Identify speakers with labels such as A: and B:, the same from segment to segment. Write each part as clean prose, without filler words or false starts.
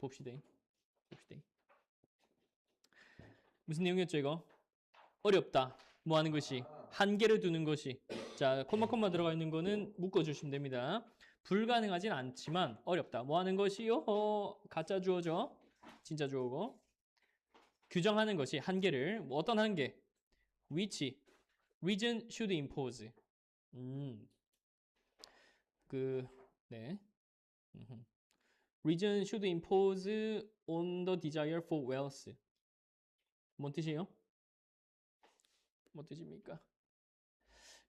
A: 봅시다. 무슨 내용이었죠 이거? 어렵다. 뭐 하는 것이? 한계를 두는 것이. 자, 콤마 들어가 있는 거는 묶어주시면 됩니다. 불가능하진 않지만 어렵다. 뭐 하는 것이요? 가짜 주어죠. 진짜 주어고. 규정하는 것이 한계를. 뭐 어떤 한계? which region should impose. 네. region should impose on the desire for wealth. 뭔 뜻이에요? 뭐 뜻입니까?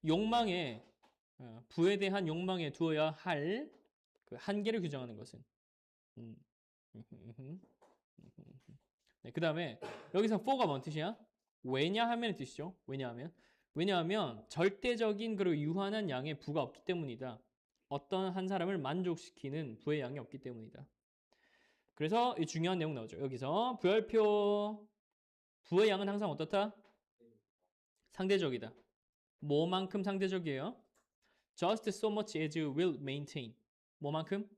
A: 욕망에 부에 대한 욕망에 두어야 할 그 한계를 규정하는 것은. 네, 그 다음에 여기서 for가 뭔 뜻이야? 왜냐하면의 뜻이죠. 왜냐하면 절대적인 그리고 유한한 양의 부가 없기 때문이다. 어떤 한 사람을 만족시키는 부의 양이 없기 때문이다. 그래서 이 중요한 내용 나오죠. 여기서 부열표 부의 양은 항상 어떻다? 상대적이다. 뭐만큼 상대적이에요? Just so much as you will maintain. 뭐만큼?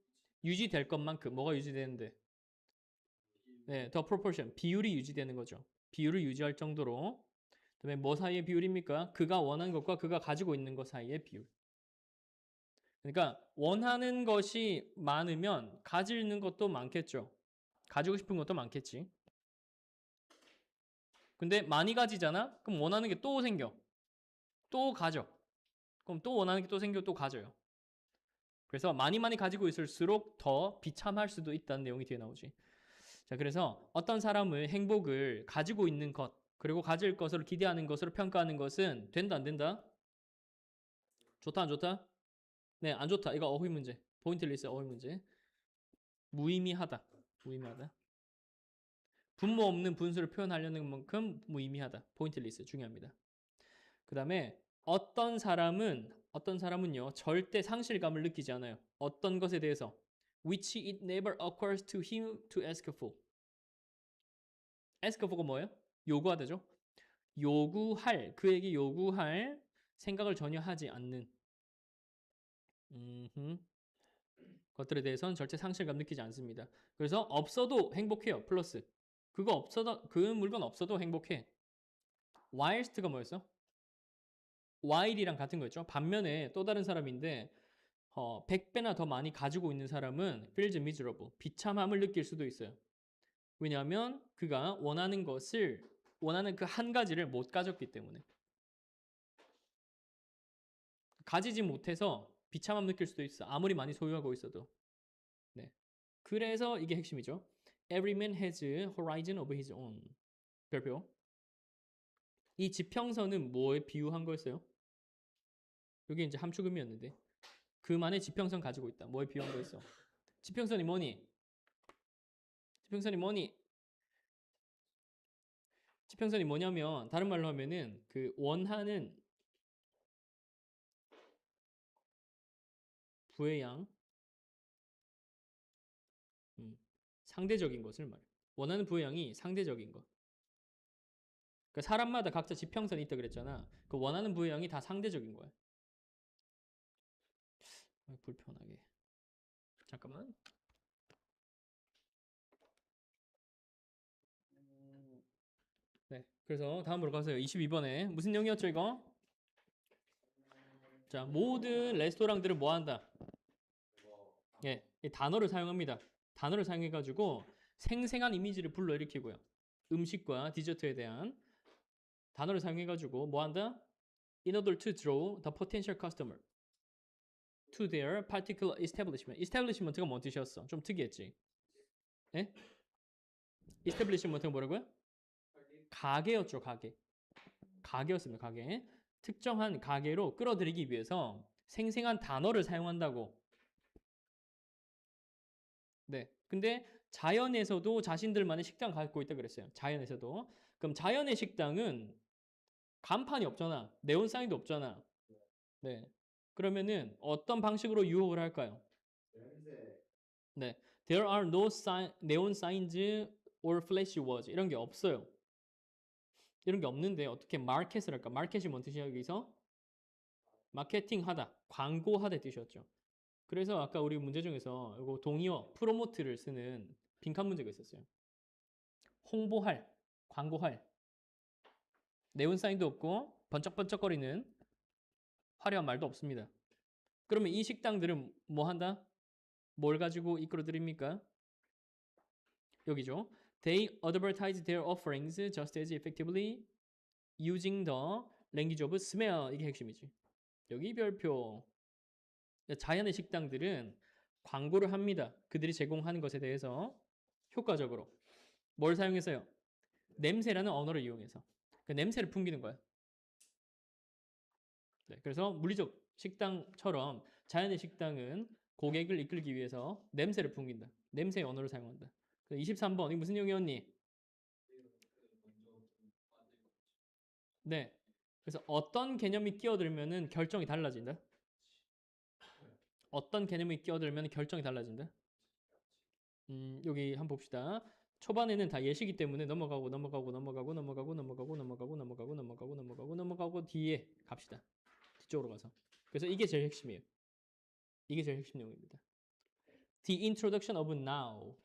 A: 유지될 것만큼. 뭐가 유지되는데? 네, the proportion. 비율이 유지되는 거죠. 비율을 유지할 정도로. 그다음에 뭐 사이의 비율입니까? 그가 원하는 것과 그가 가지고 있는 것 사이의 비율. 그러니까 원하는 것이 많으면 가지는 것도 많겠죠. 가지고 싶은 것도 많겠지. 근데 많이 가지잖아? 그럼 원하는 게 또 생겨. 또 가져. 그럼 또 원하는 게 또 생겨 또 가져요. 그래서 많이 가지고 있을수록 더 비참할 수도 있다는 내용이 뒤에 나오지. 자, 그래서 어떤 사람의 행복을 가지고 있는 것, 그리고 가질 것으로 기대하는 것으로 평가하는 것은 된다, 안 된다? 좋다, 안 좋다? 네, 안 좋다. 이거 어휘 문제. 포인트 리스트 어휘 문제. 무의미하다. 분모 없는 분수를 표현하려는 만큼 무의미하다. 포인트 리스트 중요합니다. 그 다음에 어떤 사람은요, 절대 상실감을 느끼지 않아요. 어떤 것에 대해서. Which it never occurs to him to ask for. ask for가 뭐예요? 요구하다죠. 그에게 요구할 생각을 전혀 하지 않는 것들에 대해서는 절대 상실감 느끼지 않습니다. 그래서 없어도 행복해요. 플러스. 그 물건 없어도 행복해. whilst가 뭐였어? while이랑 같은 거였죠. 반면에 또 다른 사람인데 100배나 더 많이 가지고 있는 사람은 feels miserable. 비참함을 느낄 수도 있어요. 왜냐하면 그가 원하는 그 한 가지를 못 가졌기 때문에. 가지지 못해서 비참함 느낄 수도 있어. 아무리 많이 소유하고 있어도. 네. 그래서 이게 핵심이죠. Every man has horizon of his own. 별표. 이 지평선은 뭐에 비유한 거였어요? 여기 이제 함축음이었는데 그만의 지평선 가지고 있다. 뭐에 비유한 거였어? 지평선이 뭐니? 지평선이 뭐냐면 다른 말로 하면은 그 원하는 부의 양 상대적인 것을 말해. 원하는 부의 양이 상대적인 것. 그러니까 사람마다 각자 지평선이 있다 그랬잖아. 그 원하는 부의 양이 다 상대적인 거야. 불편하게. 잠깐만. 네. 그래서 다음으로 가세요. 22번에 무슨 내용이었죠 이거? 자, 모든 레스토랑들은 뭐 한다? 예, 이 단어를 사용합니다. 단어를 사용해가지고 생생한 이미지를 불러일으키고요. 음식과 디저트에 대한 단어를 사용해가지고 뭐 한다? In order to draw the potential customer to their particular establishment. establishment가 뭔 뜻이었어? 좀 특이했지? 예? establishment가 뭐라고요? 가게였죠, 가게. 가게였습니다, 가게. 특정한 가게로 끌어들이기 위해서 생생한 단어를 사용한다고. 네. 근데 자연에서도 자신들만의 식당 갖고 있다 그랬어요. 자연에서도. 그럼 자연의 식당은 간판이 없잖아. 네온 사인도 없잖아. 네. 그러면은 어떤 방식으로 유혹을 할까요? 네. There are no neon signs or flash words. 이런 게 없어요. 이런 게 없는데 어떻게 마켓을 할까? 마켓이 뭔 뜻이야 여기서? 마케팅하다, 광고하다 뜻이었죠. 그래서 아까 우리 문제 중에서 이거 동의어, 프로모트를 쓰는 빈칸 문제가 있었어요. 홍보할, 광고할, 네온사인도 없고 번쩍번쩍거리는 화려한 말도 없습니다. 그러면 이 식당들은 뭐 한다? 뭘 가지고 이끌어 드립니까? 여기죠. They advertise their offerings just as effectively using the language of smell. 이게 핵심이지. 여기 별표. 자연의 식당들은 광고를 합니다. 그들이 제공하는 것에 대해서 효과적으로. 뭘 사용해서요? 냄새라는 언어를 이용해서. 그 냄새를 풍기는 거야. 네, 그래서 물리적 식당처럼 자연의 식당은 고객을 이끌기 위해서 냄새를 풍긴다. 냄새의 언어를 사용한다. 23번, 이게 무슨 내용이었니? 네. 그래서 어떤 개념이 끼어들면은 결정이 달라진다. 어떤 개념이 끼어들면 결정이 달라진다. 여기 한번 봅시다. 초반에는 다 예시기 때문에 넘어가고 뒤에 갑시다. 뒤쪽으로 가서. 그래서 이게 제일 핵심이에요. 이게 제일 핵심 내용입니다. The introduction of now.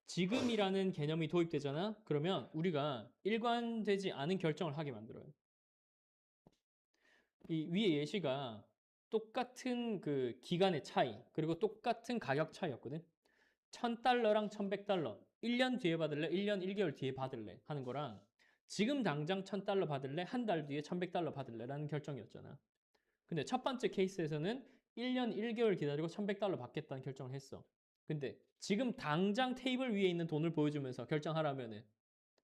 A: 지금이라는 개념이 도입되잖아. 그러면 우리가 일관되지 않은 결정을 하게 만들어요. 이 위에 예시가 똑같은 그 기간의 차이, 그리고 똑같은 가격 차이였거든. $1,000랑 $1,100. 1년 뒤에 받을래? 1년 1개월 뒤에 받을래? 하는 거랑 지금 당장 $1,000 받을래? 한 달 뒤에 $1,100 받을래? 라는 결정이었잖아. 근데 첫 번째 케이스에서는 1년 1개월 기다리고 $1,100 받겠다는 결정을 했어. 근데 지금 당장 테이블 위에 있는 돈을 보여주면서 결정하라면은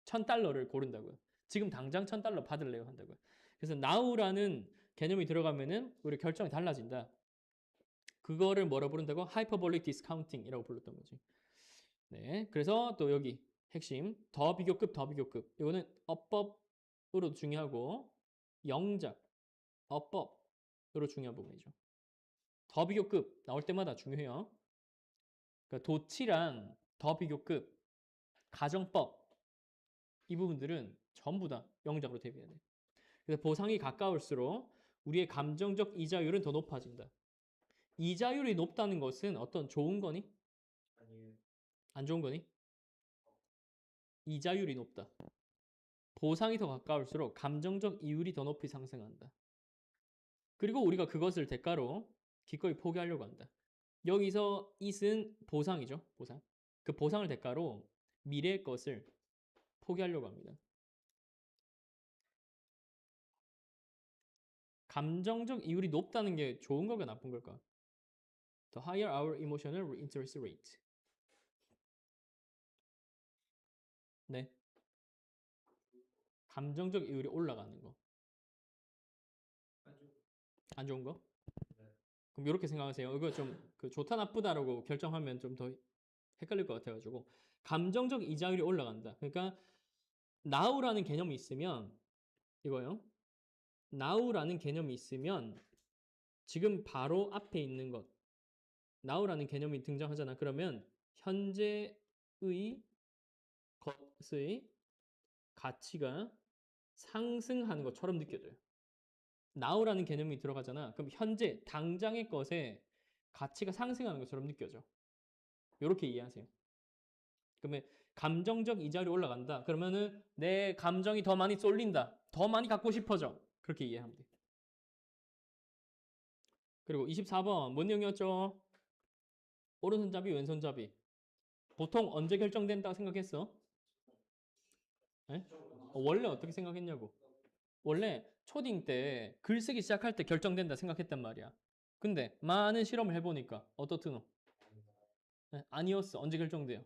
A: $1,000를 고른다고요. 지금 당장 $1,000 받을래요? 한다고요. 그래서 now라는 개념이 들어가면은 우리 결정이 달라진다. 그거를 뭐라 부른다고? 하이퍼볼릭 디스카운팅이라고 불렀던 거지. 네, 그래서 또 여기 핵심 더 비교급, 더 비교급. 이거는 어법으로 중요하고 영작, 어법으로 중요한 부분이죠. 더 비교급 나올 때마다 중요해요. 그러니까 도치랑 더 비교급, 가정법 이 부분들은 전부 다 영작으로 대비해야 돼. 그래서 보상이 가까울수록 우리의 감정적 이자율은 더 높아진다. 이자율이 높다는 것은 어떤 좋은 거니?
B: 아니에요.
A: 안 좋은 거니? 이자율이 높다. 보상이 더 가까울수록 감정적 이율이 더 높이 상승한다. 그리고 우리가 그것을 대가로 기꺼이 포기하려고 한다. 여기서 it은 보상이죠. 보상. 그 보상을 대가로 미래의 것을 포기하려고 합니다. 감정적 이율이 높다는 게 좋은 걸까 나쁜 걸까? The higher our emotional interest rate. 네. 감정적 이율이 올라가는 거. 안 좋은 거?
B: 네.
A: 그럼 이렇게 생각하세요. 이거 좀 그 좋다 나쁘다라고 결정하면 좀 더 헷갈릴 것 같아가지고 감정적 이자율이 올라간다. 그러니까 now라는 개념이 있으면 이거요. now라는 개념이 있으면 지금 바로 앞에 있는 것 now라는 개념이 등장하잖아. 그러면 현재의 것의 가치가 상승하는 것처럼 느껴져요. now라는 개념이 들어가잖아. 그럼 현재 당장의 것에 가치가 상승하는 것처럼 느껴져. 이렇게 이해하세요. 그러면 감정적 이자율이 올라간다. 그러면은 내 감정이 더 많이 쏠린다. 더 많이 갖고 싶어져. 그렇게 이해하면 돼. 그리고 24번 뭔 내용이었죠? 오른손잡이, 왼손잡이. 보통 언제 결정된다고 생각했어? 네? 원래 어떻게 생각했냐고. 원래 초딩 때 글쓰기 시작할 때 결정된다 생각했단 말이야. 근데 많은 실험을 해보니까 어떻드노? 네? 아니었어. 언제 결정돼요?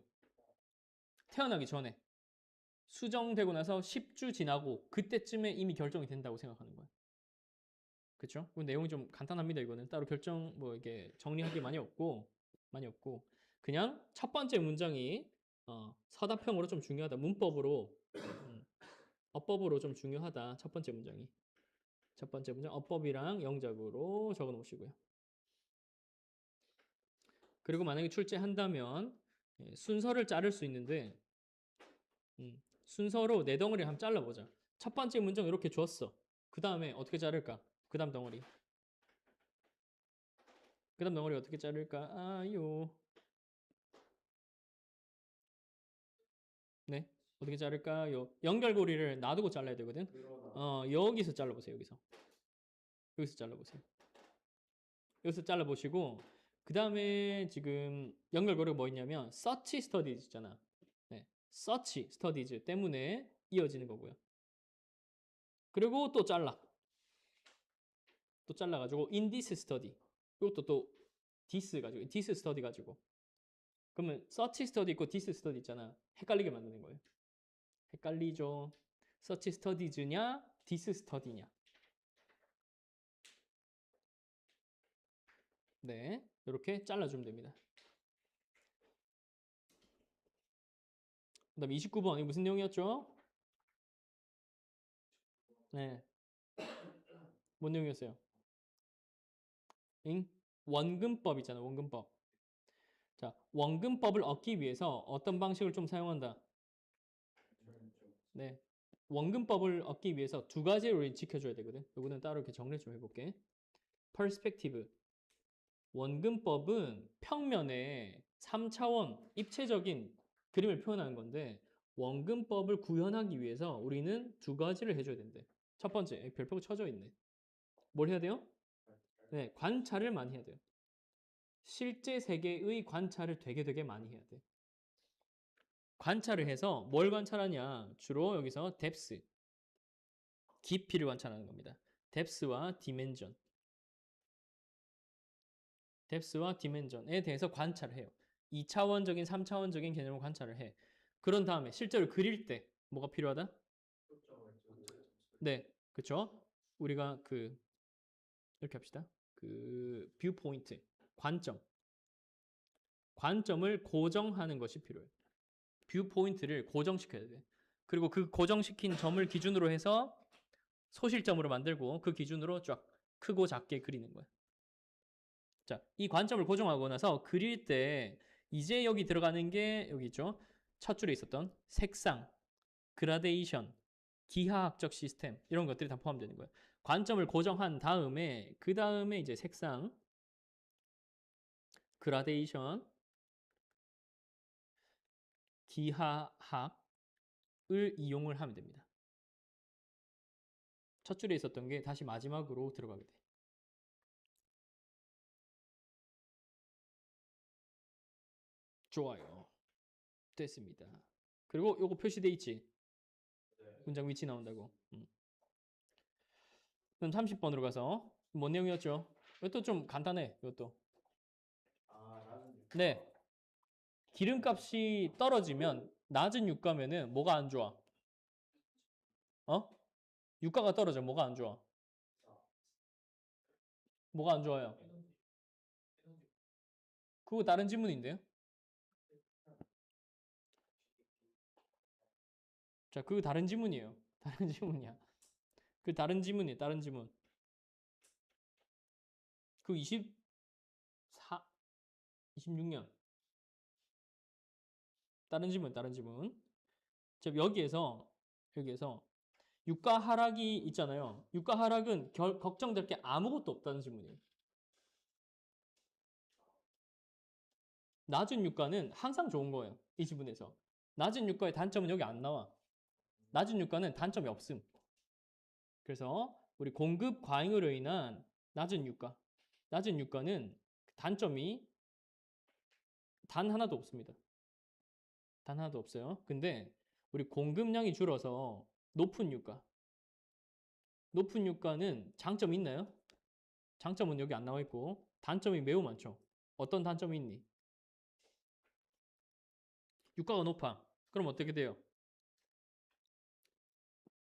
A: 태어나기 전에. 수정되고 나서 10주 지나고 그때쯤에 이미 결정이 된다고 생각하는 거야. 그렇죠? 그 내용이 좀 간단합니다. 이거는 따로 결정 뭐 이게 정리할 게 많이 없고 그냥 첫 번째 문장이 서답형으로 좀 중요하다. 문법으로 어법으로 좀 중요하다. 첫 번째 문장이. 첫 번째 문장 어법이랑 영작으로 적어 놓으시고요. 그리고 만약에 출제한다면 순서를 자를 수 있는데 순서로 네 덩어리 한번 잘라보자. 첫 번째 문장 이렇게 줬어. 그 다음에 어떻게 자를까? 그 다음 덩어리. 그 다음 덩어리 어떻게 자를까? 아요. 어떻게 자를까요? 연결고리를 놔두고 잘라야 되거든. 여기서 잘라보세요. 여기서 잘라보세요. 여기서 잘라보시고 그 다음에 지금 연결고리가 뭐 있냐면 search studies 있잖아. 네, search studies 때문에 이어지는 거고요. 그리고 또 잘라가지고 in this study. 이것도 또 this 가지고 this study 가지고. 그러면 search study 있고 this study 있잖아. 헷갈리게 만드는 거예요. 헷갈리죠. search studies냐 this study냐. 네, 이렇게 잘라주면 됩니다. 그 다음에 29번, 이게 무슨 내용이었죠? 네, 뭔 내용이었어요? 응? 원근법 있잖아, 원근법. 자, 원근법을 얻기 위해서 어떤 방식을 좀 사용한다? 네, 원근법을 얻기 위해서 두 가지를 우리 지켜줘야 되거든. 요거는 따로 이렇게 정리 좀 해볼게. 퍼스펙티브. 원근법은 평면에 3차원 입체적인 그림을 표현하는 건데 원근법을 구현하기 위해서 우리는 두 가지를 해줘야 된대. 첫 번째, 별표가 쳐져 있네. 뭘 해야 돼요? 네, 관찰을 많이 해야 돼요. 실제 세계의 관찰을 되게 많이 해야 돼. 관찰을 해서 뭘 관찰하냐? 주로 여기서 depth, 깊이를 관찰하는 겁니다. depth와 dimension. depth와 dimension에 대해서 관찰을 해요. 2차원적인, 3차원적인 개념을 관찰을 해. 그런 다음에 실제로 그릴 때 뭐가 필요하다? 네, 그쵸? 우리가 이렇게 합시다. 뷰 포인트, 관점을 고정하는 것이 필요해요. 뷰 포인트를 고정시켜야 돼. 그리고 그 고정시킨 점을 기준으로 해서 소실점으로 만들고 그 기준으로 쫙 크고 작게 그리는 거야. 자, 이 관점을 고정하고 나서 그릴 때 이제 여기 들어가는 게 여기 있죠. 첫 줄에 있었던 색상, 그라데이션, 기하학적 시스템 이런 것들이 다 포함되는 거예요. 관점을 고정한 다음에 그 다음에 이제 색상, 그라데이션, 기하학을 이용을 하면 됩니다. 첫 줄에 있었던 게 다시 마지막으로 들어가게 돼. 좋아요. 됐습니다. 그리고 요거 표시돼 있지? 문장 위치 나온다고. 그럼 30번으로 가서 뭔 내용이었죠? 이것도 좀 간단해. 이것도. 네. 기름값이 떨어지면 낮은 유가면은 뭐가 안 좋아? 어? 유가가 떨어져. 뭐가 안 좋아? 뭐가 안 좋아요? 그거 다른 질문인데요? 자, 그거 다른 질문이에요. 다른 질문이야. 그 다른 질문이에요. 다른 질문. 그 24, 26년. 다른 질문. 자, 여기에서 유가 하락이 있잖아요. 유가 하락은 걱정될 게 아무것도 없다는 질문이에요. 낮은 유가는 항상 좋은 거예요. 이 지문에서. 낮은 유가의 단점은 여기 안 나와. 낮은 유가는 단점이 없음. 그래서 우리 공급 과잉으로 인한 낮은 유가. 낮은 유가는 단점이 단 하나도 없습니다. 단 하나도 없어요. 근데 우리 공급량이 줄어서 높은 유가. 높은 유가는 장점이 있나요? 장점은 여기 안 나와 있고 단점이 매우 많죠. 어떤 단점이 있니? 유가가 높아. 그럼 어떻게 돼요?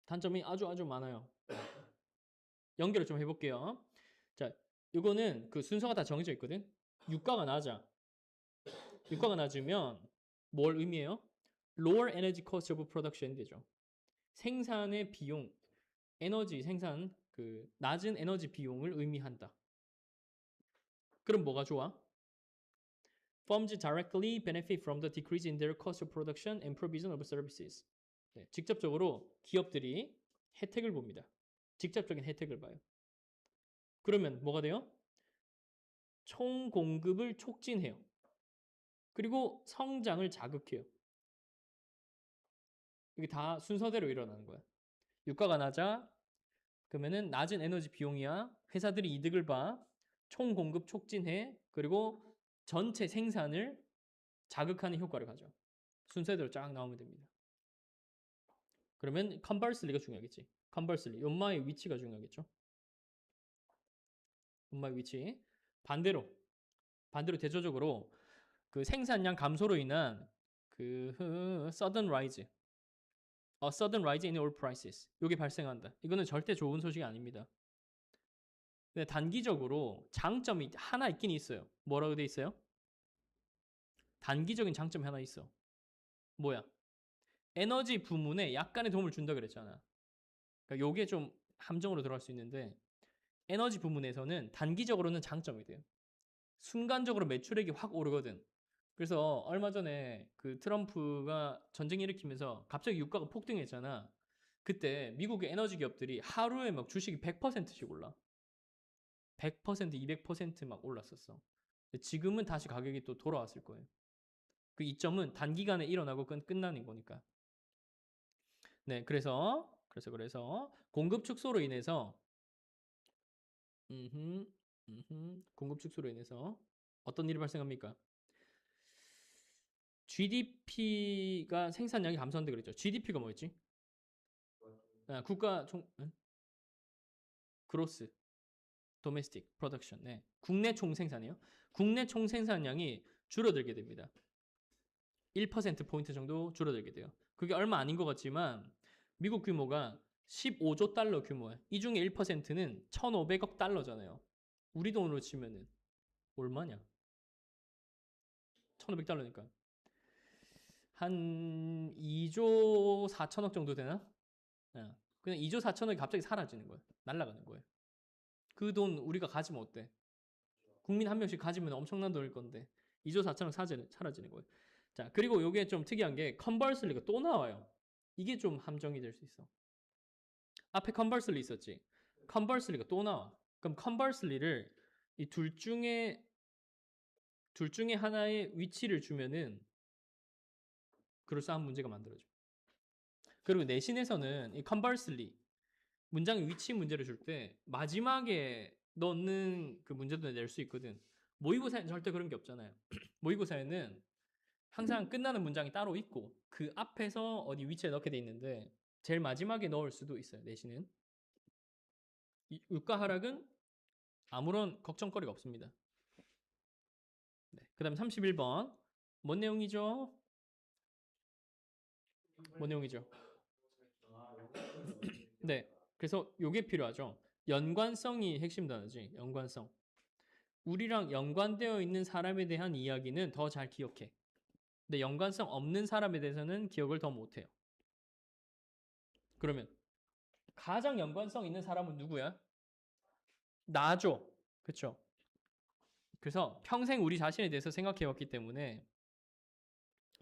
A: 단점이 아주 많아요. 연결을 좀 해볼게요. 자, 이거는 그 순서가 다 정해져 있거든. 유가가 낮아. 유가가 낮으면 뭘 의미해요? Lower energy cost of production 되죠. 생산의 비용, 에너지 생산 그 낮은 에너지 비용을 의미한다. 그럼 뭐가 좋아? Firms directly benefit from the decrease in their cost of production and provision of services. 네, 직접적으로 기업들이 혜택을 봅니다. 직접적인 혜택을 봐요. 그러면 뭐가 돼요? 총 공급을 촉진해요. 그리고 성장을 자극해요. 이게 다 순서대로 일어나는 거야. 유가가 낮아. 그러면은 낮은 에너지 비용이야. 회사들이 이득을 봐. 총 공급 촉진해. 그리고 전체 생산을 자극하는 효과를 가져. 순서대로 쫙 나오면 됩니다. 그러면 컨버스리가 중요하겠지. 컨버스리. 연마의 위치가 중요하겠죠. 연마의 위치. 반대로 대조적으로 그 생산량 감소로 인한 그 sudden rise, sudden rise in all prices. 이게 발생한다. 이거는 절대 좋은 소식이 아닙니다. 근데 단기적으로 장점이 하나 있긴 있어요. 뭐라고 돼 있어요? 단기적인 장점이 하나 있어. 뭐야? 에너지 부문에 약간의 도움을 준다 그랬잖아. 그러니까 요게 좀 함정으로 들어갈 수 있는데 에너지 부문에서는 단기적으로는 장점이 돼요. 순간적으로 매출액이 확 오르거든. 그래서 얼마 전에 그 트럼프가 전쟁 일으키면서 갑자기 유가가 폭등했잖아. 그때 미국의 에너지 기업들이 하루에 막 주식이 100%씩 올라. 100%, 200%막 올랐었어. 근데 지금은 다시 가격이 또 돌아왔을 거예요. 그 이점은 단기간에 일어나고 끝나는 거니까. 네, 그래서 공급 축소로 인해서 공급 축소로 인해서 어떤 일이 발생합니까? GDP가 생산량이 감소한다 그랬죠. GDP가 뭐였지? 국가 총 그로스 도메스틱 프로덕션. 네. 국내 총생산이요. 국내 총생산량이 줄어들게 됩니다. 1% 포인트 정도 줄어들게 돼요. 그게 얼마 아닌 것 같지만 미국 규모가 15조 달러 규모예요. 이 중에 1%는 1,500억 달러잖아요. 우리 돈으로 치면은 얼마냐? 1,500달러니까 한 2조 4천억 정도 되나? 그냥 2조 4천억이 갑자기 사라지는 거예요. 날아가는 거예요. 그 돈 우리가 가지면 어때? 국민 한 명씩 가지면 엄청난 돈일 건데 2조 4천억 사라지는 거예요. 자, 그리고 이게 좀 특이한 게 컨버스리가 또 나와요. 이게 좀 함정이 될 수 있어. 앞에 컨버스리 있었지. 컨버스리가 또 나와. 그럼 컨버스리를 이 둘 중에 하나의 위치를 주면은 그럴싸한 문제가 만들어져. 그리고 내신에서는 이 컨버스리 문장의 위치 문제를 줄 때 마지막에 넣는 그 문제도 낼 수 있거든. 모의고사에는 절대 그런 게 없잖아요. 모의고사에는 항상 끝나는 문장이 따로 있고 그 앞에서 어디 위치에 넣게 돼 있는데 제일 마지막에 넣을 수도 있어요. 내신은. 유가 하락은 아무런 걱정거리가 없습니다. 네. 그 다음 31번. 뭔 내용이죠? 뭔 내용이죠? 네. 그래서 요게 필요하죠. 연관성이 핵심 단어지. 연관성. 우리랑 연관되어 있는 사람에 대한 이야기는 더 잘 기억해. 근데 연관성 없는 사람에 대해서는 기억을 더 못해요. 그러면 가장 연관성 있는 사람은 누구야? 나죠. 그쵸? 그래서 평생 우리 자신에 대해서 생각해 왔기 때문에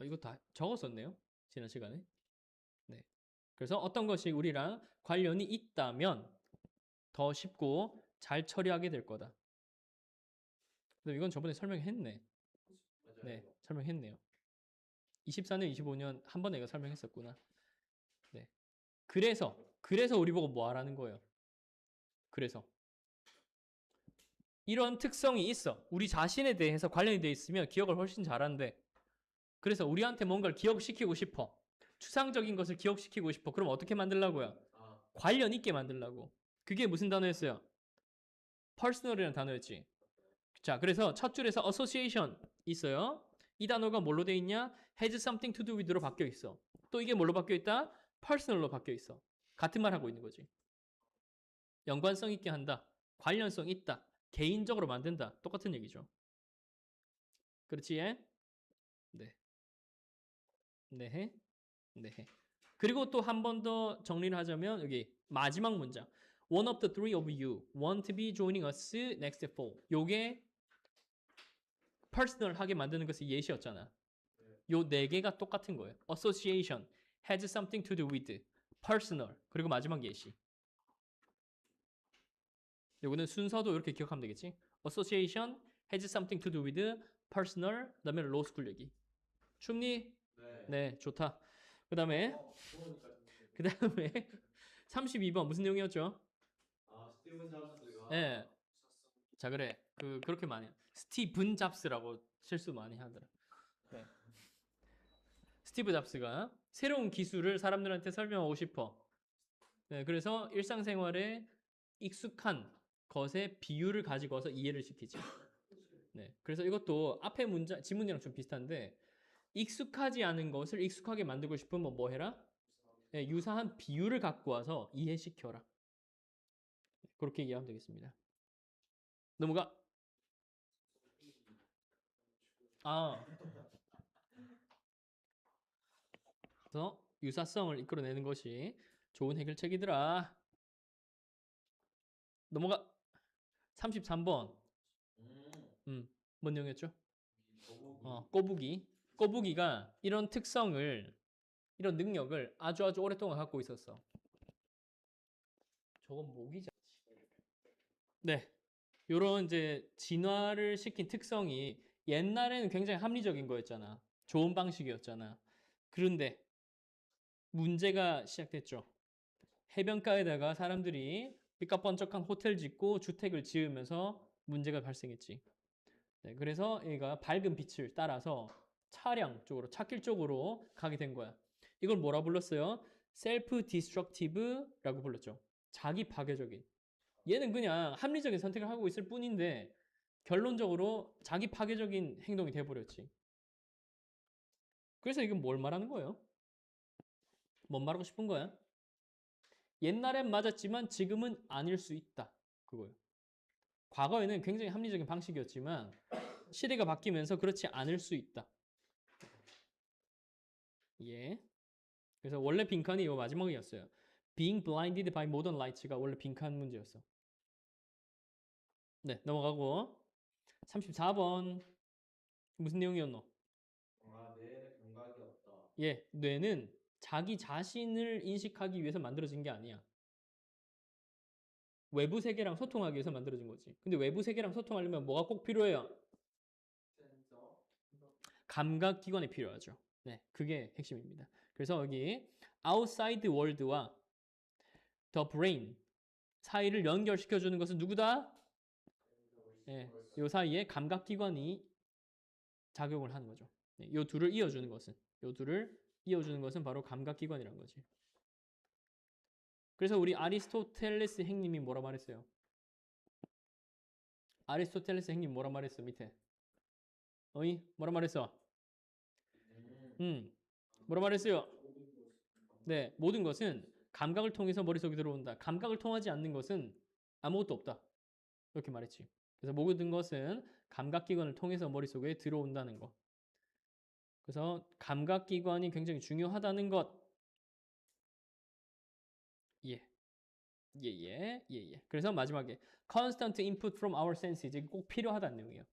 A: 이거 다 적었었네요. 지난 시간에. 네. 그래서 어떤 것이 우리랑 관련이 있다면 더 쉽고 잘 처리하게 될 거다. 근데 이건 저번에 설명했네. 네, 설명했네요. 24년, 25년 한 번에 이거 설명했었구나. 네. 그래서 우리 보고 뭐 하라는 거예요? 그래서 이런 특성이 있어. 우리 자신에 대해서 관련이 돼 있으면 기억을 훨씬 잘한대. 그래서 우리한테 뭔가를 기억시키고 싶어. 추상적인 것을 기억시키고 싶어. 그럼 어떻게 만들라고요? 관련 있게 만들라고. 그게 무슨 단어였어요? personal이라는 단어였지. 자, 그래서 첫 줄에서 association 있어요. 이 단어가 뭘로 돼 있냐? has something to do with로 바뀌어 있어. 또 이게 뭘로 바뀌어 있다? personal로 바뀌어 있어. 같은 말 하고 있는 거지. 연관성 있게 한다. 관련성 있다. 개인적으로 만든다. 똑같은 얘기죠. 그렇지? 네. 네. 네. 그리고 또 한 번 더 정리를 하자면 여기 마지막 문장. One of the three of you want to be joining us next fall. 요게 personal하게 만드는 것이 예시였잖아. 요 네 개가 똑같은 거예요. Association has something to do with personal 그리고 마지막 예시. 요거는 순서도 이렇게 기억하면 되겠지. Association has something to do with personal 그다음에 law school 얘기. 춥니? 네, 좋다. 그다음에
B: 그러니까
A: 32번 무슨 내용이었죠?
B: 스티븐 잡스가
A: 예. 자, 그래. 그렇게 많이 스티븐 잡스라고 실수 많이 하더라. 네. 스티브 잡스가 새로운 기술을 사람들한테 설명하고 싶어. 네, 그래서 일상생활에 익숙한 것의 비유를 가지고 와서 이해를 시키지. 네, 그래서 이것도 앞에 문자 지문이랑 좀 비슷한데 익숙하지 않은 것을 익숙하게 만들고 싶으면 뭐 해라? 네, 유사한 비유를 갖고 와서 이해시켜라. 그렇게 이해하면 되겠습니다. 넘어가. 아, 그래서 유사성을 이끌어내는 것이 좋은 해결책이더라. 넘어가. 33번. 뭔 내용이었죠? 꼬부기. 꼬부기가 이런 특성을, 이런 능력을 아주 오랫동안 갖고 있었어. 저건 모기지. 네. 요런 이제 진화를 시킨 특성이 옛날에는 굉장히 합리적인 거였잖아. 좋은 방식이었잖아. 그런데 문제가 시작됐죠. 해변가에다가 사람들이 삐까뻔쩍한 호텔 짓고 주택을 지으면서 문제가 발생했지. 네, 그래서 얘가 밝은 빛을 따라서 차량 쪽으로, 찻길 쪽으로 가게 된 거야. 이걸 뭐라 불렀어요? 셀프 디스트럭티브라고 불렀죠. 자기 파괴적인. 얘는 그냥 합리적인 선택을 하고 있을 뿐인데 결론적으로 자기 파괴적인 행동이 돼버렸지. 그래서 이건 뭘 말하는 거예요? 뭔 말하고 싶은 거야? 옛날엔 맞았지만 지금은 아닐 수 있다. 그거예요. 과거에는 굉장히 합리적인 방식이었지만 시대가 바뀌면서 그렇지 않을 수 있다. 예. 그래서 원래 빈칸이 이 마지막이었어요. Being blinded by modern lights가 원래 빈칸 문제였어. 네, 넘어가고 34번 무슨 내용이었노?
B: 뇌에는 감각이 없다.
A: 예, 뇌는 자기 자신을 인식하기 위해서 만들어진 게 아니야. 외부 세계랑 소통하기 위해서 만들어진 거지. 근데 외부 세계랑 소통하려면 뭐가 꼭 필요해요?
B: 센서.
A: 감각기관이 필요하죠. 네, 그게 핵심입니다. 그래서 여기 outside world와 the brain 사이를 연결시켜주는 것은 누구다? 네, 요 사이에 감각기관이 작용을 하는 거죠. 네, 요 둘을 이어주는 것은 바로 감각기관이란 거지. 그래서 우리 아리스토텔레스 행님이 뭐라 말했어요? 아리스토텔레스 행님 뭐라 말했어? 밑에 어이? 뭐라 말했어? 뭐라 말했어요? 네, 모든 것은 감각을 통해서 머릿속에 들어온다. 감각을 통하지 않는 것은 아무것도 없다. 이렇게 말했지. 그래서 모든 것은 감각기관을 통해서 머릿속에 들어온다는 거. 그래서 감각기관이 굉장히 중요하다는 것. 예. 예. 그래서 마지막에 constant input from our senses 꼭 필요하다는 내용이에요.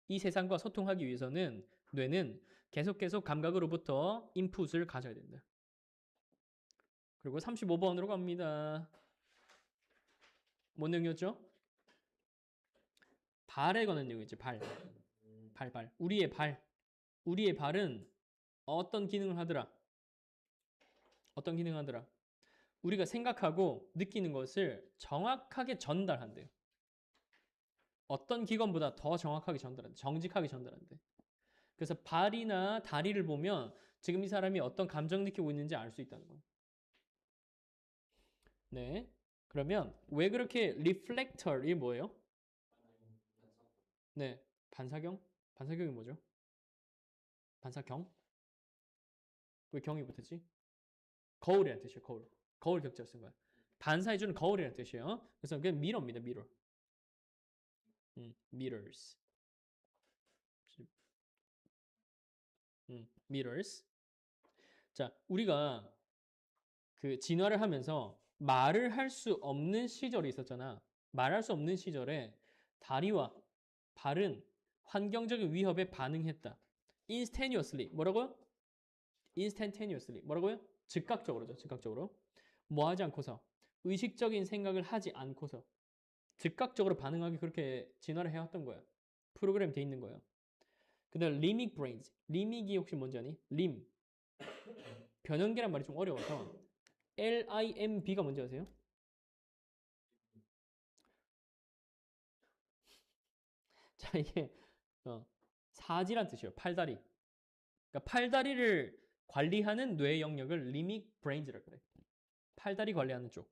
A: 이 세상과 소통하기 위해서는 뇌는 계속 감각으로부터 인풋을 가져야 된다. 그리고 35번으로 갑니다. 뭔 내용이었죠? 발에 관한 내용이지. 발. 우리의 발. 우리의 발은 어떤 기능을 하더라? 어떤 기능을 하더라? 우리가 생각하고 느끼는 것을 정확하게 전달한대요. 어떤 기관보다 더 정확하게 전달한대. 정직하게 전달한대. 그래서 발이나 다리를 보면 지금 이 사람이 어떤 감정 느끼고 있는지 알 수 있다는 거예요. 네. 그러면 왜 그렇게 리플렉터이 뭐예요? 네. 반사경? 반사경이 뭐죠? 반사경? 왜 경이 붙었지? 거울이라는 뜻이에요. 거울. 거울 격자를 쓴 거야. 반사해주는 거울이라는 뜻이에요. 그래서 그게 미러입니다. 미러. mirrors. mirrors. 자, 우리가 그 진화를 하면서 말을 할 수 없는 시절이 있었잖아. 말할 수 없는 시절에 다리와 발은 환경적인 위협에 반응했다. instantaneously. 뭐라고요? instantaneously. 뭐라고요? 즉각적으로죠. 즉각적으로. 뭐 하지 않고서 의식적인 생각을 하지 않고서 즉각적으로 반응하기 그렇게 진화를 해왔던 거야. 프로그램 돼 있는 거예요. 그 다음 limbic brains. limbic이 혹시 뭔지 아니? limb. 변형계란 말이 좀 어려워서 limb가 뭔지 아세요? 자, 이게 사지란 뜻이에요. 팔다리. 그러니까 팔다리를 관리하는 뇌 영역을 리믹 브레인즈라고 그래. 팔다리 관리하는 쪽.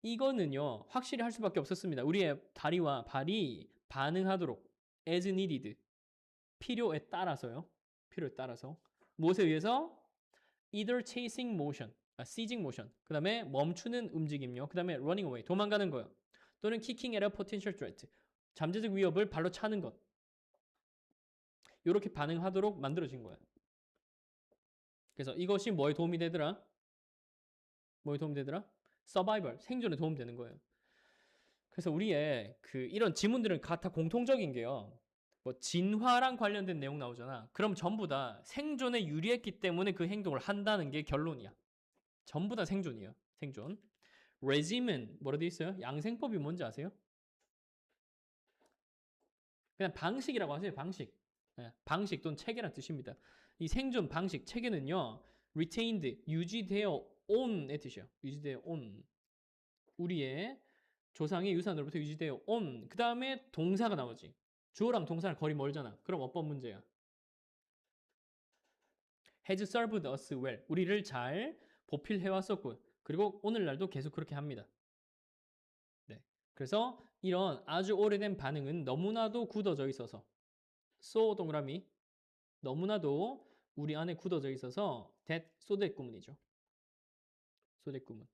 A: 이거는요, 확실히 할 수밖에 없었습니다. 우리의 다리와 발이 반응하도록 as needed. 필요에 따라서요. 필요에 따라서. 무엇에 의해서? either chasing motion, seizing motion. 그 다음에 멈추는 움직임요. 그 다음에 running away, 도망가는 거요. 또는 kicking at a potential threat. 잠재적 위협을 발로 차는 것. 이렇게 반응하도록 만들어진 거예요. 그래서 이것이 뭐에 도움이 되더라? 뭐에 도움이 되더라? 서바이벌, 생존에 도움되는 거예요. 그래서 우리의 이런 지문들은 다 공통적인 게요. 뭐 진화랑 관련된 내용 나오잖아. 그럼 전부 다 생존에 유리했기 때문에 그 행동을 한다는 게 결론이야. 전부 다 생존이에요. 생존. 레짐은 뭐라 돼 있어요? 양생법이 뭔지 아세요? 그냥 방식이라고 하세요. 방식. 네, 방식 또는 체계란 뜻입니다. 이 생존 방식 체계는요. retained, 유지되어 on의 뜻이에요. 유지되어 on. 우리의 조상의 유산으로부터 유지되어 on. 그 다음에 동사가 나오지. 주어랑 동사랑 거리 멀잖아. 그럼 어법 문제야. has served us well. 우리를 잘 보필해왔었고 그리고 오늘날도 계속 그렇게 합니다. 네. 그래서 이런 아주 오래된 반응은 너무나도 굳어져 있어서 so 동그라미 너무나도 우리 안에 굳어져 있어서 that 소대 구문이죠. 소대 구문.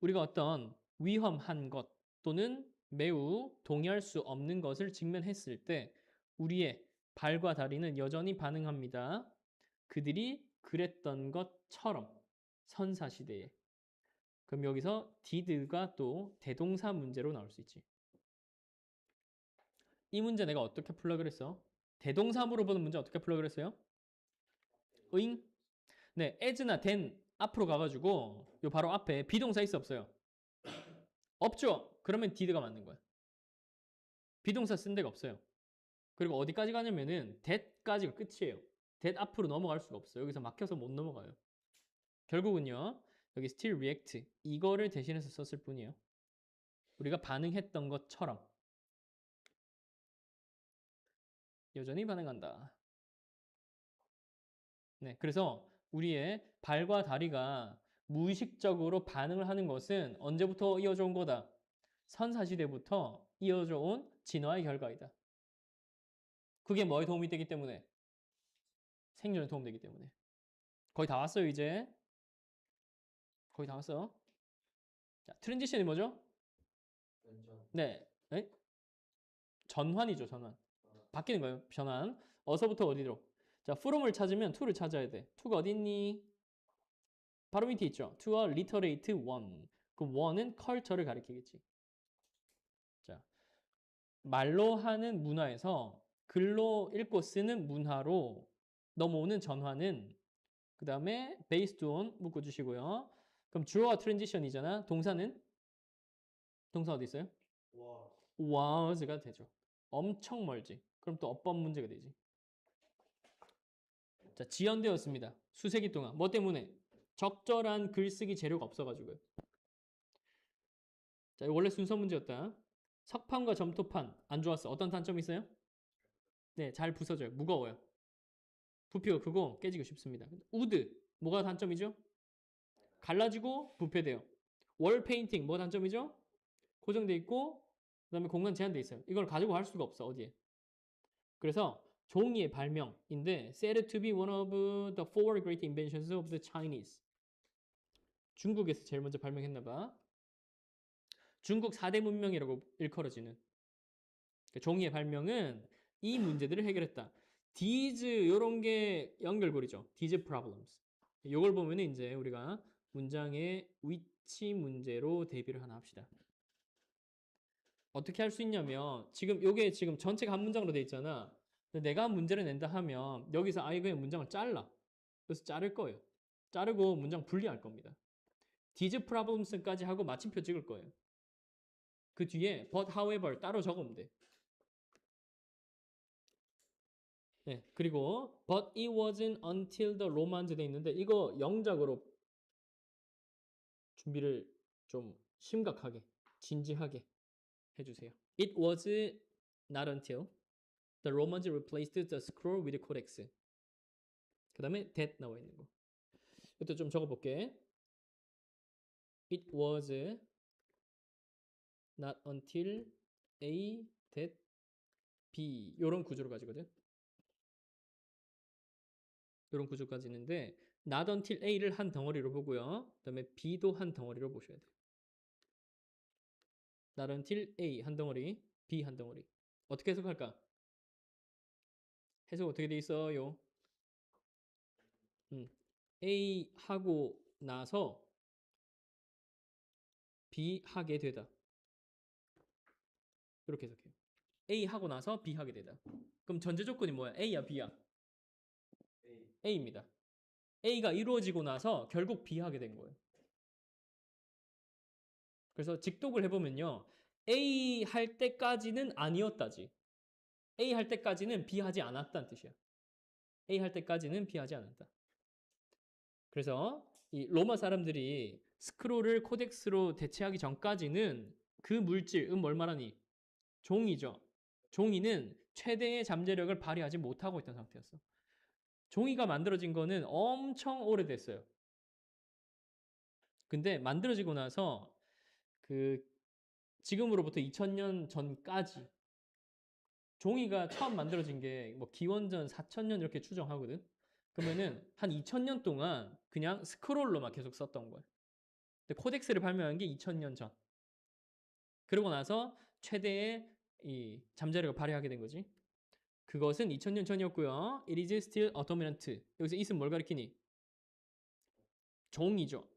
A: 우리가 어떤 위험한 것 또는 매우 동의할 수 없는 것을 직면했을 때 우리의 발과 다리는 여전히 반응합니다. 그들이 그랬던 것처럼 선사시대에. 그럼 여기서 did가 또 대동사 문제로 나올 수 있지. 이 문제 내가 어떻게 풀라 그랬어? 대동사 물어보는 문제 어떻게 풀라 그랬어요? 응? 네, as나 than 앞으로 가가지고 요 바로 앞에 비동사 있어 없어요? 없죠? 그러면 did가 맞는 거야. 비동사 쓴 데가 없어요. 그리고 어디까지 가냐면은 that까지가 끝이에요. that 앞으로 넘어갈 수가 없어요. 여기서 막혀서 못 넘어가요. 결국은요. 여기 still react 이거를 대신해서 썼을 뿐이에요. 우리가 반응했던 것처럼 여전히 반응한다. 네, 그래서 우리의 발과 다리가 무의식적으로 반응을 하는 것은 언제부터 이어져 온 거다? 선사시대부터 이어져 온 진화의 결과이다. 그게 뭐에 도움이 되기 때문에? 생존에 도움되기 때문에. 거의 다 왔어요, 이제. 거의 다 왔어. 자, 트랜지션이 뭐죠?
B: 연전.
A: 네. 네? 전환이죠, 전환. 바뀌는 거예요, 변환. 어서부터 어디로? 자, from을 찾으면 to를 찾아야 돼. to가 어디 있니? 바로 밑에 있죠. to a literate one. 그 one은 culture를 가리키겠지. 자, 말로 하는 문화에서 글로 읽고 쓰는 문화로 넘어오는 전환은 그 다음에 based on 묶어주시고요. 그럼 주어가 transition이잖아. 동사는? 동사 어디 있어요?
B: 와.
A: was가 되죠. 엄청 멀지. 그럼 또 어법 문제가 되지. 자, 지연되었습니다. 수세기 동안. 뭐 때문에? 적절한 글쓰기 재료가 없어가지고요. 자, 원래 순서 문제였다. 석판과 점토판 안 좋았어. 어떤 단점이 있어요? 네, 잘 부서져요. 무거워요. 부피가 크고 깨지기 쉽습니다. 우드 뭐가 단점이죠? 갈라지고 부패돼요. 월 페인팅 뭐가 단점이죠? 고정돼 있고 그다음에 공간 제한돼 있어요. 이걸 가지고 갈 수가 없어. 어디에? 그래서 종이의 발명인데 said to be one of the four great inventions of the Chinese. 중국에서 제일 먼저 발명했나 봐. 중국 4대 문명이라고 일컬어지는 종이의 발명은 이 문제들을 해결했다. These 이런 게 연결고리죠. These problems. 이걸 보면 이제 우리가 문장의 위치 문제로 대비를 하나 합시다. 어떻게 할 수 있냐면 지금 요게 지금 전체가 한 문장으로 돼 있잖아. 근데 내가 문제를 낸다 하면 여기서 아예 그냥 문장을 잘라. 그래서 자를 거예요. 자르고 문장 분리할 겁니다. These problems까지 하고 마침표 찍을 거예요. 그 뒤에 but however 따로 적으면 돼. 네, 그리고 but it wasn't until the Romans 돼 있는데 이거 영작으로 준비를 좀 심각하게, 진지하게 해주세요. It was not until the Romans replaced the scroll with the codex. 그 다음에 that 나와 있는 거. 이것도 좀 적어볼게. It was not until A, that B 이런 구조를 가지거든. 이런 구조까지 있는데 not until A를 한 덩어리로 보고요. 그 다음에 B도 한 덩어리로 보셔야 돼요. not until A 한 덩어리, B 한 덩어리. 어떻게 해석할까? 해석 어떻게 돼 있어요? A 하고 나서 B 하게 되다. 이렇게 해석해요. A 하고 나서 B 하게 되다. 그럼 전제 조건이 뭐야? A야, B야? A입니다. A가 이루어지고 나서 결국 B 하게 된 거예요. 그래서 직독을 해보면요. A 할 때까지는 아니었다지. A 할 때까지는 B 하지 않았다는 뜻이야. A 할 때까지는 B 하지 않았다. 그래서 이 로마 사람들이 스크롤을 코덱스로 대체하기 전까지는 그 물질, 뭘 말하니? 종이죠. 종이는 최대의 잠재력을 발휘하지 못하고 있던 상태였어. 종이가 만들어진 거는 엄청 오래됐어요. 근데 만들어지고 나서 그 지금으로부터 2000년 전까지 종이가 처음 만들어진 게 뭐 기원전 4000년 이렇게 추정하거든. 그러면은 한 2000년 동안 그냥 스크롤로만 계속 썼던 거예요. 근데 코덱스를 발명한 게 2000년 전. 그러고 나서 최대의 이 잠재력을 발휘하게 된 거지. 그것은 2000년 전이었고요. It is still a dominant. 여기서 is은 뭘 가리키니? 종이죠.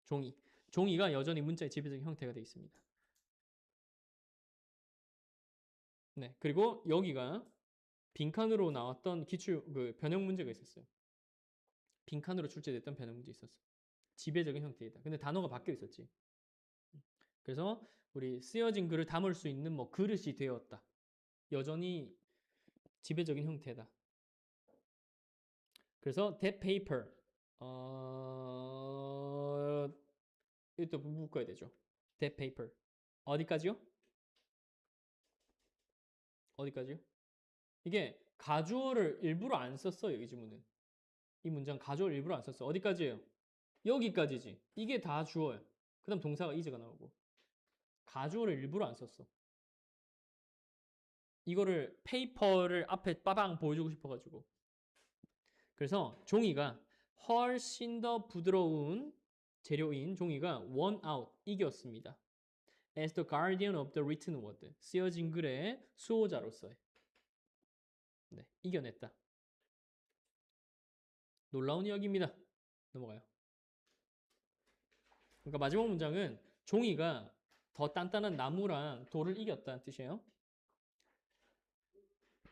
A: 종이. 종이가 여전히 문자의 지배적인 형태가 되어 있습니다. 네. 그리고 여기가 빈칸으로 나왔던 기출 그 변형 문제가 있었어요. 빈칸으로 출제됐던 변형 문제 있었어. 지배적인 형태이다. 근데 단어가 바뀌어 있었지. 그래서 우리 쓰여진 글을 담을 수 있는 뭐 그릇이 되었다. 여전히 지배적인 형태다. 그래서 that paper 이것도 묶어야 되죠. that paper 어디까지요? 어디까지요? 이게 가주어를 일부러 안 썼어요. 이 지문은. 이 문장 가주어를 일부러 안 썼어. 어디까지예요? 여기까지지. 이게 다 주어예요. 그 다음 동사가 is가 나오고. 가주어를 일부러 안 썼어. 이거를 페이퍼를 앞에 빠방 보여주고 싶어가지고. 그래서 종이가 훨씬 더 부드러운 재료인 종이가 won out, 이겼습니다. As the guardian of the written word, 쓰여진 글의 수호자로서의. 네, 이겨냈다. 놀라운 이야기입니다. 넘어가요. 그러니까 마지막 문장은 종이가 더 단단한 나무랑 돌을 이겼다는 뜻이에요.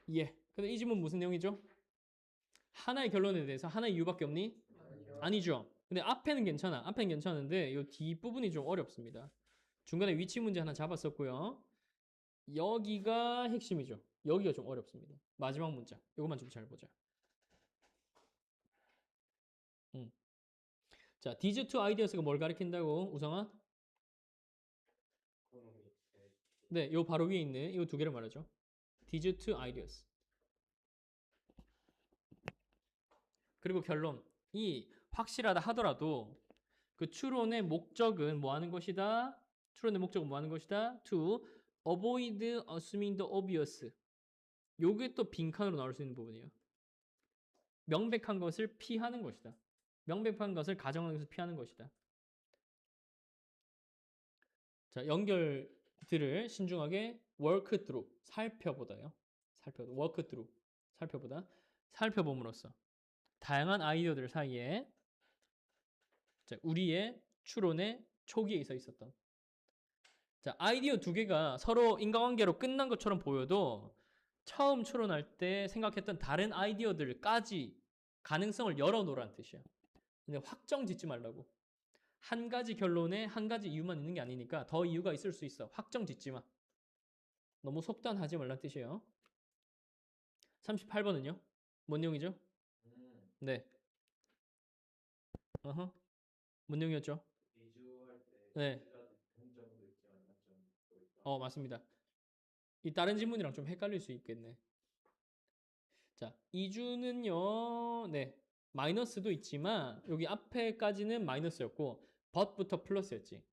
A: 예. 근데 이 질문 무슨 내용이죠? 하나의 결론에 대해서 하나의 이유밖에 없니? 아니죠. 근데 앞에는 괜찮아. 앞에는 괜찮은데 이 뒷부분이 좀 어렵습니다. 중간에 위치 문제 하나 잡았었고요. 여기가 핵심이죠. 여기가 좀 어렵습니다. 마지막 문장. 이것만 좀 잘 보자. 자, these two ideas가 뭘 가리킨다고? 우성아? 네, 요 바로 위에 있는 이 두 개를 말하죠. These two ideas. 그리고 결론. 이 확실하다 하더라도 그 추론의 목적은 뭐 하는 것이다? 추론의 목적은 뭐 하는 것이다? To avoid assuming the obvious. 요게 또 빈칸으로 나올 수 있는 부분이에요. 명백한 것을 피하는 것이다. 명백한 것을 가정하는 것을 피하는 것이다. 자, 연결들을 신중하게 work through, 살펴보다요. work through, 살펴보다. 살펴봄으로써 다양한 아이디어들 사이에 자, 우리의 추론의 초기에 있었던 자, 아이디어 두 개가 서로 인과관계로 끝난 것처럼 보여도 처음 추론할 때 생각했던 다른 아이디어들까지 가능성을 열어놓으라는 뜻이야. 근데 확정 짓지 말라고. 한 가지 결론에 한 가지 이유만 있는 게 아니니까 더 이유가 있을 수 있어. 확정 짓지 마. 너무 속단하지 말라는 뜻이에요. 38번은요? 뭔 내용이죠? 네. 어허. 뭔 내용이었죠?
B: 이주할 때
A: 네.
B: 긍정도 있지만 단점도 있다.
A: 맞습니다. 이 다른 질문이랑 좀 헷갈릴 수 있겠네. 자, 이주는요, 네, 마이너스도 있지만 여기 앞에까지는 마이너스였고 but부터 플러스였지.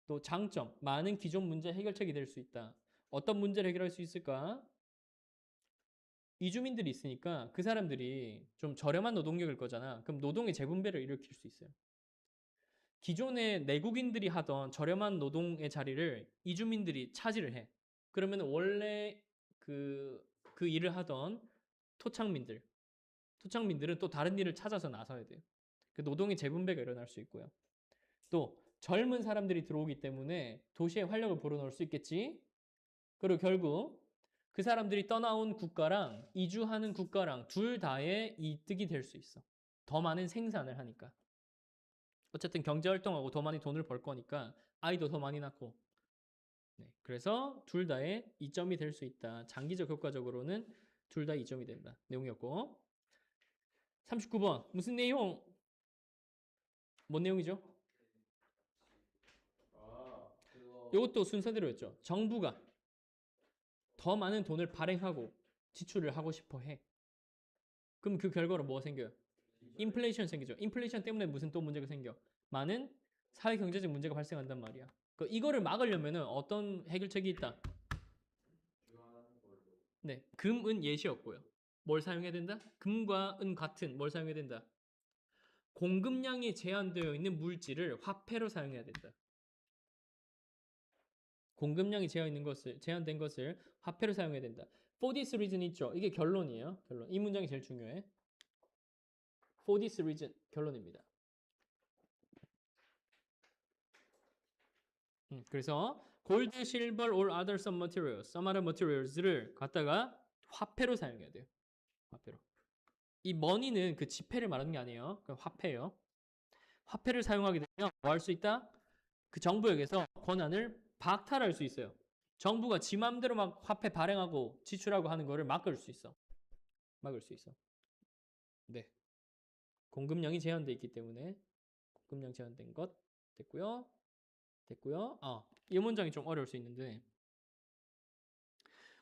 A: 또 장점, 많은 기존 문제 해결책이 될 수 있다. 어떤 문제를 해결할 수 있을까? 이주민들이 있으니까 그 사람들이 좀 저렴한 노동력일 거잖아. 그럼 노동의 재분배를 일으킬 수 있어요. 기존에 내국인들이 하던 저렴한 노동의 자리를 이주민들이 차지를 해. 그러면 원래 그 일을 하던 토착민들은 또 다른 일을 찾아서 나서야 돼요. 그 노동의 재분배가 일어날 수 있고요. 또 젊은 사람들이 들어오기 때문에 도시에 활력을 불어넣을 수 있겠지. 그리고 결국 그 사람들이 떠나온 국가랑 이주하는 국가랑 둘 다의 이득이 될 수 있어. 더 많은 생산을 하니까. 어쨌든 경제활동하고 더 많이 돈을 벌 거니까 아이도 더 많이 낳고. 네, 그래서 둘 다의 이점이 될 수 있다. 장기적 효과적으로는 둘 다 이점이 된다. 내용이었고. 39번 무슨 내용? 뭔 내용이죠?
B: 그거
A: 이것도 순서대로였죠. 정부가 더 많은 돈을 발행하고 지출을 하고 싶어 해. 그럼 그 결과로 뭐가 생겨요? 인플레이션 생기죠. 인플레이션 때문에 무슨 또 문제가 생겨? 많은 사회 경제적 문제가 발생한단 말이야. 이거를 막으려면은 어떤 해결책이 있다?
B: 주하는 걸로
A: 네, 금, 은 예시였고요. 뭘 사용해야 된다? 금과 은 같은 뭘 사용해야 된다? 공급량이 제한되어 있는 물질을 화폐로 사용해야 된다. 공급량이 제한된 것을 화폐로 사용해야 된다. For this reason 있죠. 이게 결론이에요. 결론. 이 문장이 제일 중요해. For this reason 결론입니다. 그래서 gold, silver, or other some materials, some other materials를 갖다가 화폐로 사용해야 돼요. 화폐로. 이 money는 그 지폐를 말하는 게 아니에요. 그 화폐예요. 화폐를 사용하게 되면 뭐 할 수 있다? 그 정부에게서 권한을 박탈할 수 있어요. 정부가 지 맘대로 막 화폐 발행하고 지출하고 하는 거를 막을 수 있어. 막을 수 있어. 네. 공급량이 제한돼 있기 때문에 공급량 제한된 것 됐고요. 됐고요. 이 문장이 좀 어려울 수 있는데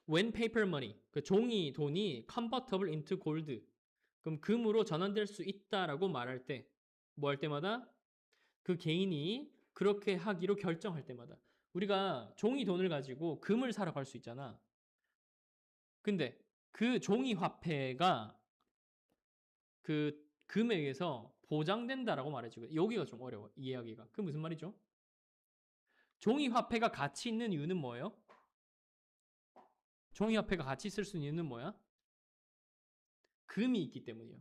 A: when paper money, 그 종이 돈이 convertible into gold, 그럼 금으로 전환될 수 있다라고 말할 때 뭐 할 때마다 그 개인이 그렇게 하기로 결정할 때마다 우리가 종이 돈을 가지고 금을 사러 갈 수 있잖아. 근데 그 종이 화폐가 그 금에 의해서 보장된다라고 말해주고 여기가 좀 어려워 이해하기가. 그 무슨 말이죠? 종이 화폐가 가치 있는 이유는 뭐예요? 종이 화폐가 가치 있을 수 있는 이유는 뭐야? 금이 있기 때문이에요.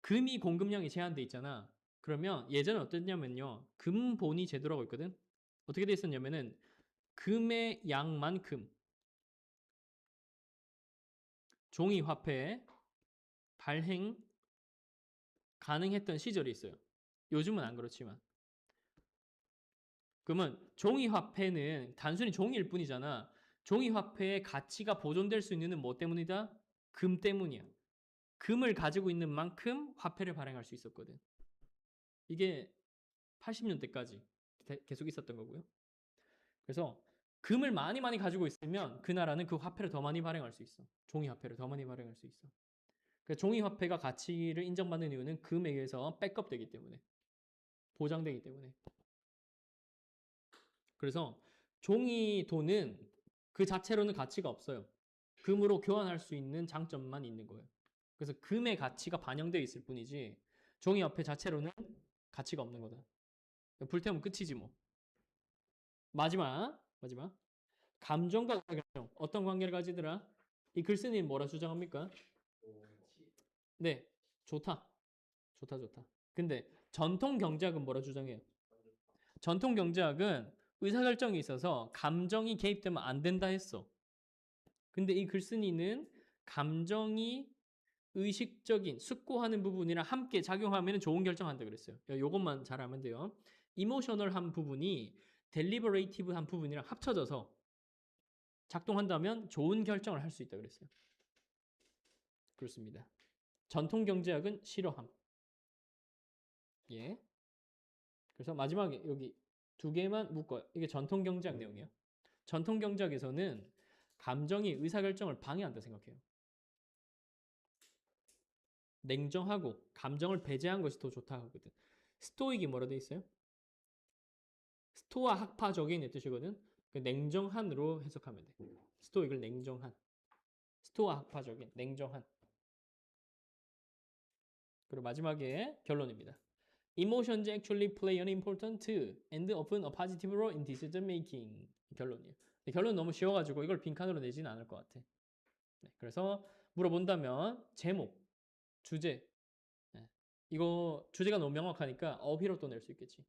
A: 금이 공급량이 제한돼 있잖아. 그러면 예전에 어땠냐면요. 금본위 제도라고 있거든. 어떻게 돼 있었냐면은 금의 양만큼 종이 화폐 발행 가능했던 시절이 있어요. 요즘은 안 그렇지만. 그러면 종이 화폐는 단순히 종이일 뿐이잖아. 종이 화폐의 가치가 보존될 수 있는 뭐 때문이다? 금 때문이야. 금을 가지고 있는 만큼 화폐를 발행할 수 있었거든. 이게 80년대까지 계속 있었던 거고요. 그래서 금을 많이 가지고 있으면 그 나라는 그 화폐를 더 많이 발행할 수 있어. 종이 화폐를 더 많이 발행할 수 있어. 그러니까 종이 화폐가 가치를 인정받는 이유는 금에 의해서 백업되기 때문에, 보장되기 때문에. 그래서 종이 돈은 그 자체로는 가치가 없어요. 금으로 교환할 수 있는 장점만 있는 거예요. 그래서 금의 가치가 반영되어 있을 뿐이지 종이 화폐 자체로는 가치가 없는 거다. 불태우면 끝이지 뭐. 마지막. 감정과 의사결정. 어떤 관계를 가지더라? 이 글쓴이는 뭐라 주장합니까? 네, 좋다. 근데 전통 경제학은 뭐라 주장해요? 전통 경제학은 의사결정이 있어서 감정이 개입되면 안 된다 했어. 근데 이 글쓴이는 감정이 의식적인 숙고하는 부분이랑 함께 작용하면 좋은 결정한다 그랬어요. 요것만 잘하면 돼요. 이모셔널한 부분이 델리버레이티브한 부분이랑 합쳐져서 작동한다면 좋은 결정을 할 수 있다 그랬어요. 그렇습니다. 전통 경제학은 싫어함. 예. 그래서 마지막에 여기 두 개만 묶어요. 이게 전통 경제학 내용이에요. 전통 경제학에서는 감정이 의사결정을 방해한다 생각해요. 냉정하고 감정을 배제한 것이 더 좋다 하거든. 스토익이 뭐라 돼 있어요? 스토아 학파적인 뜻이거든. 그 냉정한으로 해석하면 돼. 스토익을 냉정한. 스토아 학파적인 냉정한. 그리고 마지막에 결론입니다. Emotions actually play an important and often a positive role in decision making. 결론이에요. 결론 너무 쉬워가지고 이걸 빈칸으로 내지는 않을 것 같아. 네, 그래서 물어본다면 제목, 주제. 네, 이거 주제가 너무 명확하니까 어휘로 또 낼 수 있겠지.